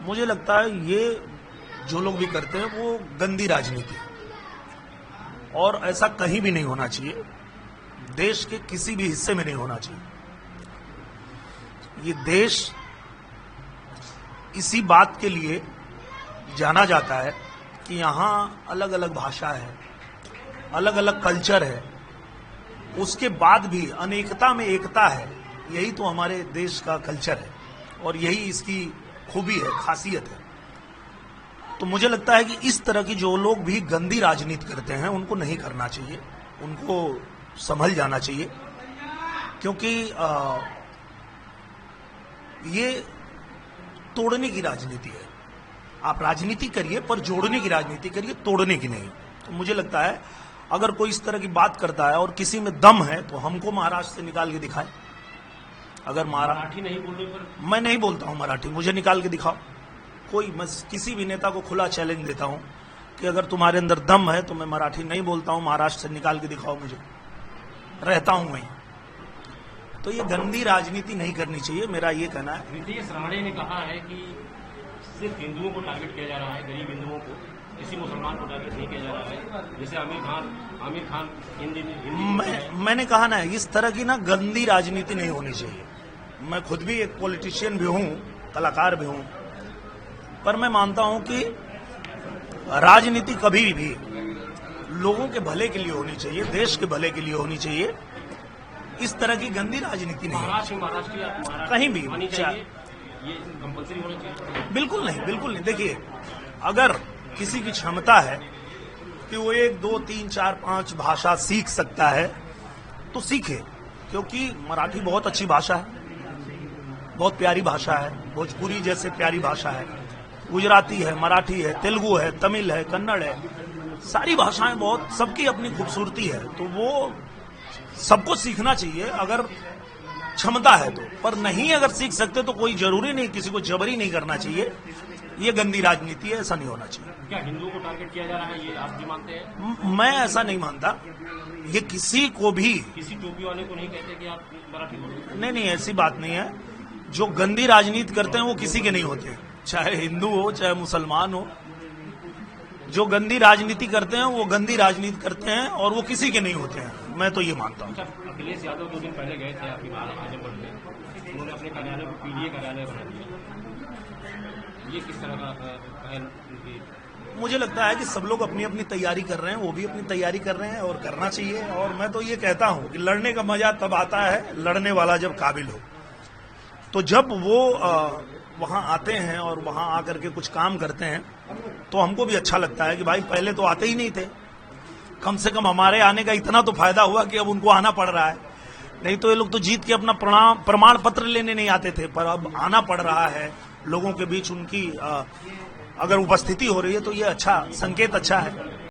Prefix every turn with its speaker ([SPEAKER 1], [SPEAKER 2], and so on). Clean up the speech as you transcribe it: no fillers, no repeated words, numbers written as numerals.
[SPEAKER 1] मुझे लगता है ये जो लोग भी करते हैं वो गंदी राजनीति है और ऐसा कहीं भी नहीं होना चाहिए। देश के किसी भी हिस्से में नहीं होना चाहिए। ये देश इसी बात के लिए जाना जाता है कि यहाँ अलग अलग भाषा है, अलग अलग कल्चर है, उसके बाद भी अनेकता में एकता है। यही तो हमारे देश का कल्चर है और यही इसकी खूबी है, खासियत है। तो मुझे लगता है कि इस तरह की जो लोग भी गंदी राजनीति करते हैं उनको नहीं करना चाहिए, उनको संभल जाना चाहिए, क्योंकि ये तोड़ने की राजनीति है। आप राजनीति करिए पर जोड़ने की राजनीति करिए, तोड़ने की नहीं। तो मुझे लगता है अगर कोई इस तरह की बात करता है और किसी में दम है तो हमको महाराष्ट्र से निकाल के दिखाए। अगर
[SPEAKER 2] मराठी नहीं बोलने पर
[SPEAKER 1] मैं नहीं बोलता हूं मराठी, मुझे निकाल के दिखाओ। मैं किसी भी नेता को खुला चैलेंज देता हूं कि अगर तुम्हारे अंदर दम है तो मैं मराठी नहीं बोलता हूं, महाराष्ट्र से निकाल के दिखाओ मुझे, रहता हूं वहीं। तो ये गंदी राजनीति नहीं करनी चाहिए, मेरा ये कहना है।
[SPEAKER 2] नीतीश राणे ने कहा है कि सिर्फ हिंदुओं को टारगेट किया जा रहा है, गरीब हिंदुओं को, किसी मुसलमान को टारगेट नहीं किया जा रहा है। जैसे आमिर खान हिंदी
[SPEAKER 1] मैंने कहा ना, इस तरह की ना गंदी राजनीति नहीं होनी चाहिए। मैं खुद भी एक पॉलिटिशियन भी हूं, कलाकार भी हूं, पर मैं मानता हूं कि राजनीति कभी भी लोगों के भले के लिए होनी चाहिए, देश के भले के लिए होनी चाहिए। इस तरह की गंदी राजनीति नहीं
[SPEAKER 2] महाराष्ट्र
[SPEAKER 1] कहीं भी
[SPEAKER 2] ये कंपल्सरी होना चाहिए।
[SPEAKER 1] बिल्कुल नहीं, बिल्कुल नहीं। देखिए, अगर किसी की क्षमता है कि वो 1, 2, 3, 4, 5 भाषा सीख सकता है तो सीखे, क्योंकि मराठी बहुत अच्छी भाषा है, बहुत प्यारी भाषा है, भोजपुरी जैसे प्यारी भाषा है, गुजराती है, मराठी है, तेलुगु है, तमिल है, कन्नड़ है, सारी भाषाएं बहुत, सबकी अपनी खूबसूरती है। तो वो सबको सीखना चाहिए अगर क्षमता है तो, पर नहीं अगर सीख सकते तो कोई जरूरी नहीं, किसी को जबरी नहीं करना चाहिए। ये गंदी राजनीति है, ऐसा नहीं होना चाहिए।
[SPEAKER 2] क्या हिंदुओं को टारगेट किया जा रहा है, ये आप भी मानते हैं?
[SPEAKER 1] मैं ऐसा नहीं मानता। ये किसी को भी,
[SPEAKER 2] किसी टोपी वाले को नहीं कहते कि आप मराठी बोलो।
[SPEAKER 1] नहीं, ऐसी बात नहीं है। जो गंदी राजनीति करते हैं वो किसी के नहीं होते, चाहे हिंदू हो चाहे मुसलमान हो। जो गंदी राजनीति करते हैं वो गंदी राजनीति करते हैं और वो किसी के नहीं होते हैं, मैं तो ये मानता हूँ।
[SPEAKER 2] अखिलेश यादव 2 दिन पहले गए थे आपकी आजमगढ़ में, उन्होंने अपने कार्यालय को पीडीए कार्यालय बना दिया। ये किस तरह का पहल?
[SPEAKER 1] मुझे लगता है कि सब लोग अपनी अपनी तैयारी कर रहे हैं, वो भी अपनी तैयारी कर रहे हैं और करना चाहिए। और मैं तो ये कहता हूँ कि लड़ने का मजा तब आता है लड़ने वाला जब काबिल हो। तो जब वो वहां आते हैं और वहां आकर के कुछ काम करते हैं तो हमको भी अच्छा लगता है कि भाई पहले तो आते ही नहीं थे, कम से कम हमारे आने का इतना तो फायदा हुआ कि अब उनको आना पड़ रहा है। नहीं तो ये लोग तो जीत के अपना प्रमाण पत्र लेने नहीं आते थे, पर अब आना पड़ रहा है लोगों के बीच। उनकी अगर उपस्थिति हो रही है तो ये अच्छा संकेत, अच्छा है।